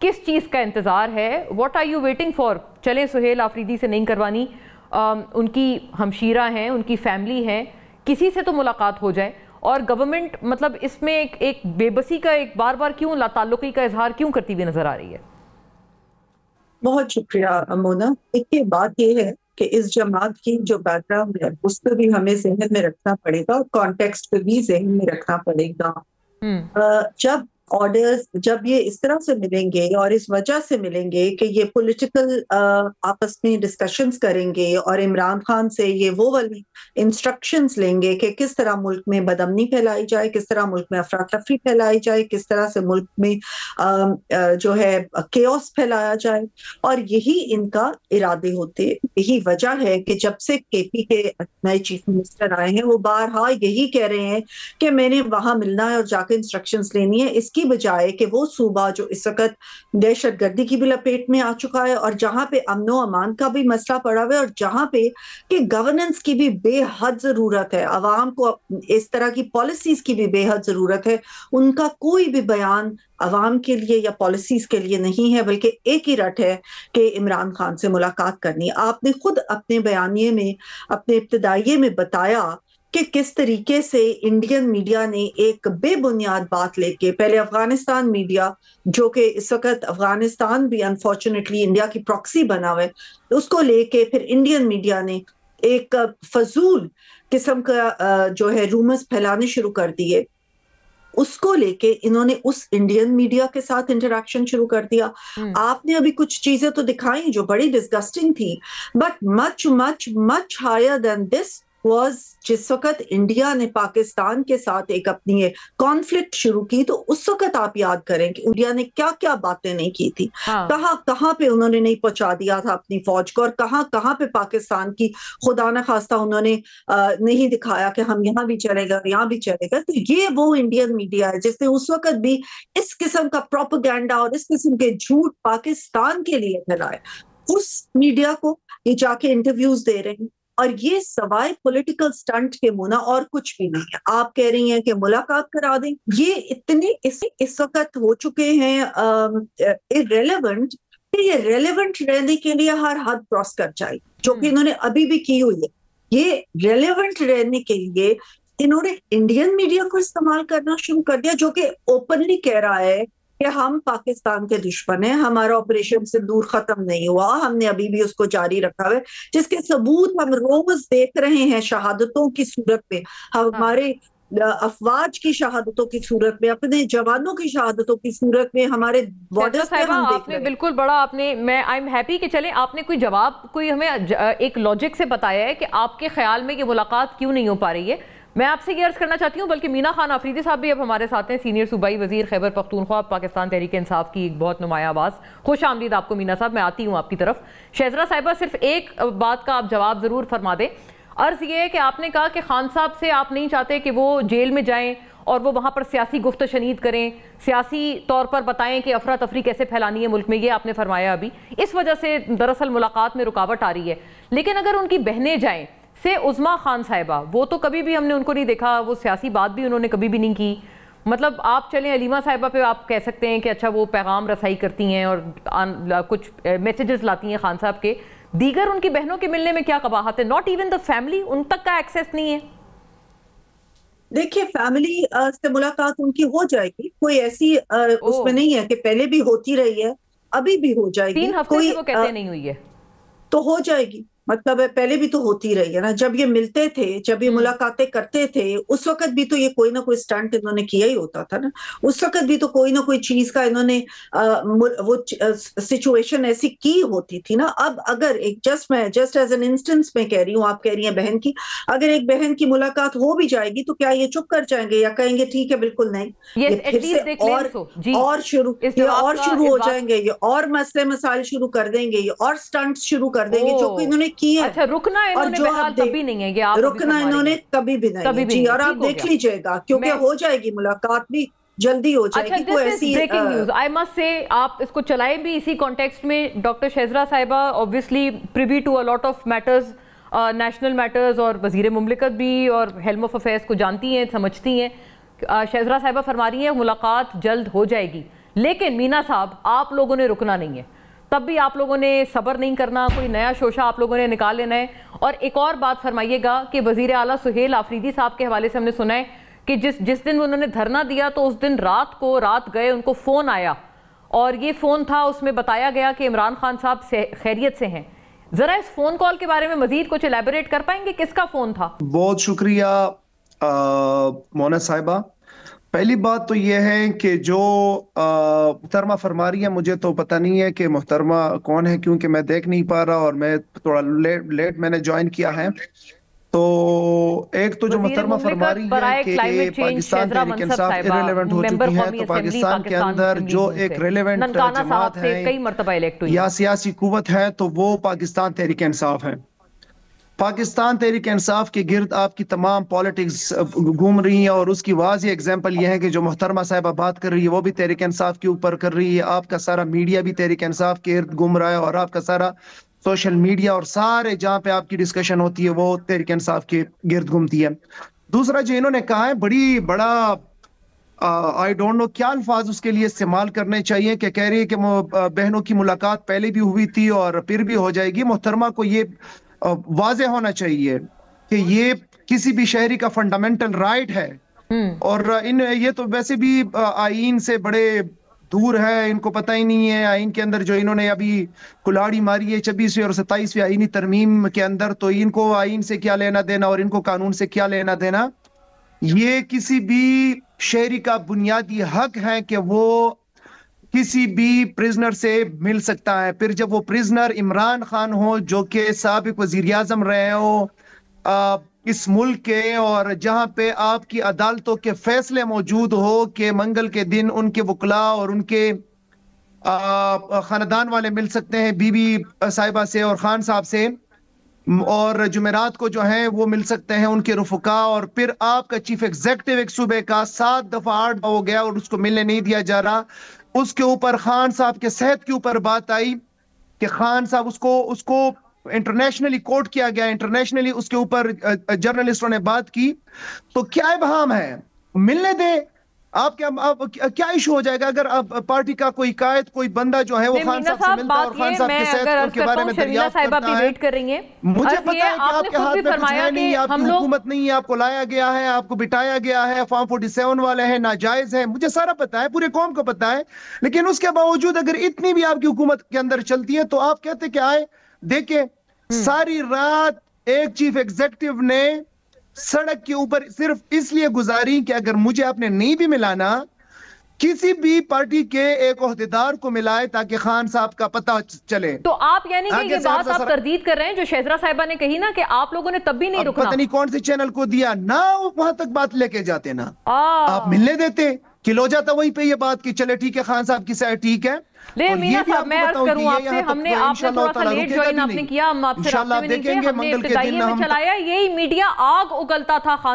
کس چیز کا انتظار ہے؟ What are you waiting for? چلیں سہیل آفریدی سے نہیں کروانی، ان کی ہمشیرہ ہیں، ان کی فیملی ہیں، کسی سے تو ملاقات ہو جائے. اور گورنمنٹ مطلب اس میں ایک بے بسی کا ایک بار بار کیوں لا تعلقی کا اظہار کیوں کرتی ہوئی نظر آ رہی ہے؟ بہت شکریہ مونا. ایک بات یہ ہے کہ اس جماعت کی جو بیک گراؤنڈ ہے اس کو بھی ہمیں ذہن میں رکھنا پڑے گا اور کانٹیکسٹ کو بھی ذہن میں رکھنا پڑے گا. جب آرڈرز جب یہ اس طرح سے ملیں گے اور اس وجہ سے ملیں گے کہ یہ پولیٹیکل آپس میں ڈسکشنز کریں گے اور عمران خان سے یہ وہ والی انسٹرکشنز لیں گے کہ کس طرح ملک میں بدامنی پھیلائی جائے، کس طرح ملک میں افراتفری پھیلائی جائے، کس طرح سے ملک میں جو ہے کیوس پھیلایا جائے. اور یہی ان کا ارادے ہوتے، یہی وجہ ہے کہ جب سے کے پی کے نئے چیف منسٹر آئے ہیں وہ بارہا یہی کہہ رہے ہیں کہ میں نے وہاں ملنا ہے اور جا کے انسٹرکشنز لینی ہے، اس کی بجائے کہ وہ صوبہ جو اس وقت دہشت گردی کی بھی لپیٹ میں آ چکا ہے اور جہاں پہ امن و امان کا بھی مسئلہ پڑا ہوا ہے اور جہاں پہ کہ گورننس کی بھی بے حد ضرورت ہے، عوام کو اس طرح کی پالیسیز کی بھی بے حد ضرورت ہے، ان کا کوئی بھی بیان عوام کے لیے یا پالیسیز کے لیے نہیں ہے، بلکہ ایک ہی رٹ ہے کہ عمران خان سے ملاقات کرنی. آپ نے خود اپنے بیانیے میں اپنے ابتدائیے میں بتایا کہ کس طریقے سے انڈین میڈیا نے ایک بے بنیاد بات لے کے، پہلے افغانستان میڈیا جو کہ اس وقت افغانستان بھی انفارچونیٹلی انڈیا کی پراکسی بنا ہوا ہے، اس کو لے کے پھر انڈین میڈیا نے ایک فضول قسم کا جو ہے رومرز پھیلانے شروع کر دیے. اس کو لے کے انہوں نے اس انڈین میڈیا کے ساتھ انٹریکشن شروع کر دیا. آپ نے ابھی کچھ چیزیں تو دکھائیں جو بڑی ڈسگسٹنگ تھی، but much much much higher than this was جس وقت انڈیا نے پاکستان کے ساتھ ایک اپنی کانفلکٹ شروع کی تو اس وقت آپ یاد کریں کہ انڈیا نے کیا کیا باتیں نہیں کی تھی، کہاں کہاں پہ انہوں نے نہیں پہنچا دیا تھا اپنی فوج کو، اور کہاں کہاں پہ پاکستان کی خدا نہ خواستہ انہوں نے نہیں دکھایا کہ ہم یہاں بھی چلے گا یہاں بھی چلے گا. تو یہ وہ انڈین میڈیا ہے جس نے اس وقت بھی اس قسم کا پروپیگنڈا اور اس قسم کے جھوٹ پاکستان کے لیے پھیلائے. اس میڈیا کو یہ جا کے انٹرویوز دے رہے ہیں اور یہ سوائے پولیٹیکل سٹنٹ کے مونا اور کچھ بھی نہیں ہے. آپ کہہ رہی ہیں کہ ملاقات کرا دیں، یہ اتنے اس وقت ہو چکے ہیں irrelevant کہ یہ ریلیونٹ رہنے کے لیے ہر حد کراس کر جائے، جو کہ انہوں نے ابھی بھی کی ہوئی ہے. یہ ریلیونٹ رہنے کے لیے انہوں نے انڈین میڈیا کو استعمال کرنا شروع کر دیا، جو کہ اوپنلی کہہ رہا ہے کہ ہم پاکستان کے دشمن ہیں، ہمارا آپریشن سندور ختم نہیں ہوا، ہم نے ابھی بھی اس کو جاری رکھا ہے، جس کے ثبوت ہم روز دیکھ رہے ہیں شہادتوں کی صورت میں، ہمارے افواج کی شہادتوں کی صورت میں، اپنے جوانوں کی شہادتوں کی صورت میں، ہمارے بارڈرز پہ ہم دیکھ رہے ہیں. بالکل بڑا آپ نے میں آئی ایم ہیپی کہ چلیں آپ نے کوئی جواب کوئی ہمیں ایک لاجک سے بتایا ہے کہ آپ کے خیال میں یہ ملاقات کیوں نہیں ہو پا رہی ہے. میں آپ سے یہ عرض کرنا چاہتی ہوں، بلکہ مینا خان آفریدی صاحب بھی اب ہمارے ساتھ ہیں، سینئر صوبائی وزیر خیبر پختونخوا، پاکستان تحریک انصاف کی ایک بہت نمایاں آواز. خوش آمدید آپ کو مینا صاحب، میں آتی ہوں آپ کی طرف. شہزرہ صاحبہ صرف ایک بات کا آپ جواب ضرور فرما دیں. عرض یہ ہے کہ آپ نے کہا کہ خان صاحب سے آپ نہیں چاہتے کہ وہ جیل میں جائیں اور وہ وہاں پر سیاسی گفت و شنید کریں، سیاسی طور پر بتائیں کہ افراتفری کیسے پھیلانی ہے ملک میں، یہ آپ نے فرمایا ابھی. اس وجہ سے دراصل ملاقات میں رکاوٹ آ رہی ہے. لیکن اگر ان کی بہنیں جائیں سے عظمیٰ خان صاحبہ، وہ تو کبھی بھی ہم نے ان کو نہیں دیکھا، وہ سیاسی بات بھی انہوں نے کبھی بھی نہیں کی. مطلب آپ چلیں علیمہ صاحبہ پہ آپ کہہ سکتے ہیں کہ اچھا وہ پیغام رسائی کرتی ہیں اور کچھ میسیجز لاتی ہیں خان صاحب کے، دیگر ان کی بہنوں کے ملنے میں کیا قباحت ہے؟ ناٹ ایون دا فیملی، ان تک کا ایکسیس نہیں ہے. دیکھیے فیملی سے ملاقات ان کی ہو جائے گی، کوئی ایسی اس میں نہیں ہے کہ پہلے بھی ہوتی رہی ہے، ابھی بھی ہو جائے گی. 3 ہفتے سے وہ کہتے نہیں ہوئی ہے تو ہو جائے گی، مطلب ہے پہلے بھی تو ہوتی رہی ہے نا. جب یہ ملتے تھے، جب یہ ملاقاتیں کرتے تھے، اس وقت بھی تو یہ کوئی نہ کوئی سٹنٹ انہوں نے کیا ہی ہوتا تھا نا. اس وقت بھی تو کوئی نہ کوئی چیز کا انہوں نے وہ سچویشن ایسی کی ہوتی تھی نا. اب اگر ایک جسٹ ایز این انسٹنس میں کہہ رہی ہوں، آپ کہہ رہی ہیں بہن کی، اگر ایک بہن کی ملاقات ہو بھی جائے گی تو کیا یہ چپ کر جائیں گے یا کہیں گے ٹھیک ہے بالکل نہیں؟ یہ پھر سے اور شروع ہو جائیں گے، یہ اور مسئلے مسائل شروع کر دیں گے، یہ اور سٹنٹس شروع کر دیں گے جو کہ انہوں نے کی ہے. اچھا رکنا انہوں نے بہرحال کبھی نہیں ہے، یہ آپ رکنا انہوں نے کبھی بھی نہیں ہے جی. اور آپ دیکھ لیجئے گا کیونکہ ہو جائے گی ملاقات بھی جلدی ہو جائے گی. کوئی ایسی بریکنگ نیوز آئی مسٹ سے آپ اس کو چلائیں بھی اسی کانٹیکسٹ میں. ڈاکٹر شہزرہ صاحبہ obviously privy to a lot of matters, national matters, اور وزیر مملکت بھی اور ہیلم آف افیئرس کو جانتی ہیں، سمجھتی ہیں. شہزرہ صاحبہ فرما رہی ہیں ملاقات جلد ہو جائے گی، لیکن مینا صاحب آپ لوگوں نے رکنا نہیں ہے، تب بھی آپ لوگوں نے صبر نہیں کرنا، کوئی نیا شوشہ آپ لوگوں نے نکال لینا ہے۔ اور ایک اور بات فرمائیے گا کہ وزیر اعلیٰ سہیل آفریدی صاحب کے حوالے سے ہم نے سنا ہے کہ جس دن انہوں نے دھرنا دیا تو اس دن رات گئے ان کو فون آیا، اور یہ فون تھا، اس میں بتایا گیا کہ عمران خان صاحب خیریت سے ہیں۔ ذرا اس فون کال کے بارے میں مزید کچھ الیبوریٹ کر پائیں گے، کس کا فون تھا؟ بہت شکریہ مونا صاحبہ۔ پہلی بات تو یہ ہے کہ جو محترمہ فرما رہی ہے، مجھے تو پتہ نہیں ہے کہ محترمہ کون ہے، کیونکہ میں دیکھ نہیں پا رہا اور میں تھوڑا لیٹ میں نے جوائن کیا ہے۔ تو ایک تو جو محترمہ فرما رہی ہے کہ پاکستان تحریک انصاف irrelevant ہو چکی ہے، تو پاکستان کے اندر جو ایک ریلیونٹ جماعت ہے یا سیاسی قوت ہے تو وہ پاکستان تحریک انصاف ہے۔ پاکستان تحریک انصاف کے گرد آپ کی تمام پالیٹکس گھوم رہی ہیں، اور اس کی واضح ایگزامپل یہ ہے کہ جو محترمہ صاحبہ بات کر رہی ہے وہ بھی تحریک انصاف کے اوپر کر رہی ہے، آپ کا سارا میڈیا بھی تحریک انصاف کے گرد گھوم رہا ہے، اور آپ کا سارا سوشل میڈیا اور سارے جہاں پہ آپ کی ڈسکشن ہوتی ہے وہ تحریک انصاف کے گرد گھومتی ہے۔ دوسرا جو انہوں نے کہا ہے بڑا آئی ڈونٹ نو کیا الفاظ اس کے لیے استعمال کرنے چاہیے، کہ کہہ رہی ہے کہ بہنوں کی ملاقات پہلے بھی ہوئی تھی اور پھر بھی ہو جائے گی۔ محترمہ کو یہ واضح ہونا چاہیے کہ یہ کسی بھی شہری کا فنڈامنٹل رائٹ ہے، اور یہ تو ویسے بھی آئین سے بڑے دور ہے، ان کو پتہ ہی نہیں ہے آئین کے اندر جو انہوں نے ابھی کلاڑی ماری ہے 26ویں اور 27ویں آئینی ترمیم کے اندر، تو ان کو آئین سے کیا لینا دینا اور ان کو قانون سے کیا لینا دینا۔ یہ کسی بھی شہری کا بنیادی حق ہے کہ وہ کسی بھی پریزنر سے مل سکتا ہے، پھر جب وہ پریزنر عمران خان ہو جو کہ سابق وزیر اعظم رہے ہو اس ملک کے، اور جہاں پہ آپ کی عدالتوں کے فیصلے موجود ہو کہ منگل کے دن ان کے وکلاء اور ان کے خاندان والے مل سکتے ہیں بی بی صاحبہ سے اور خان صاحب سے، اور جمعرات کو جو ہیں وہ مل سکتے ہیں ان کے رفقا، اور پھر آپ کا چیف ایگزیکٹو ایک صوبے کا 7 دفعہ 8 ہو گیا اور اس کو ملنے نہیں دیا جا رہا۔ اس کے اوپر خان صاحب کے صحت کے اوپر بات آئی کہ خان صاحب اس کو انٹرنیشنلی کوٹ کیا گیا، انٹرنیشنلی اس کے اوپر جرنلسٹوں نے بات کی، تو کیا ابہام ہے؟ ملنے دیں۔ آپ کیا ایشو ہو جائے گا اگر پارٹی کا کوئی قائد کوئی بندہ جو ہے وہ خان صاحب سے ملتا ہے اور خان صاحب کے صحت کے بارے میں دریافت کرتا ہے؟ مجھے پتا ہے کہ آپ کے ہاتھ میں کچھ ہے نہیں، آپ کی حکومت نہیں ہے، آپ کو لایا گیا ہے، آپ کو بٹایا گیا ہے، فارم 47 والے ہیں، ناجائز ہیں، مجھے سارا پتا ہے، پورے قوم کو پتا ہے، لیکن اس کے باوجود اگر اتنی بھی آپ کی حکومت کے اندر چلتی ہے تو آپ کہتے کہ آئے دیکھیں ساری رات ایک چیف ایگزیکٹو نے سڑک کے اوپر صرف اس لیے گزاری کہ اگر مجھے آپ نے نہیں بھی ملانا کسی بھی پارٹی کے ایک عہدیدار کو ملائے تاکہ خان صاحب کا پتہ چلے۔ تو آپ یعنی کہ یہ بات آپ تردید کر رہے ہیں جو شہزرہ صاحبہ نے کہی نا کہ آپ لوگوں نے تب بھی نہیں رکنا؟ پتہ نہیں کون سے چینل کو دیا نا، وہاں تک بات لے کے جاتے نا، آپ ملنے دیتے، کھلو جاتا وہیں پہ یہ بات کہ چلے ٹھیک ہے خان صاحب کی سائڈ ٹھیک ہے۔ لے مینا صاحب میں عرض کروں آپ سے، آپ نے تھوڑا سا لیٹ جوائن آپ نے کیا، ہم آپ سے رابطے میں نہیں تھے، ہم نے ابتدائی میں چلایا، یہی میڈیا آگ اگلتا تھا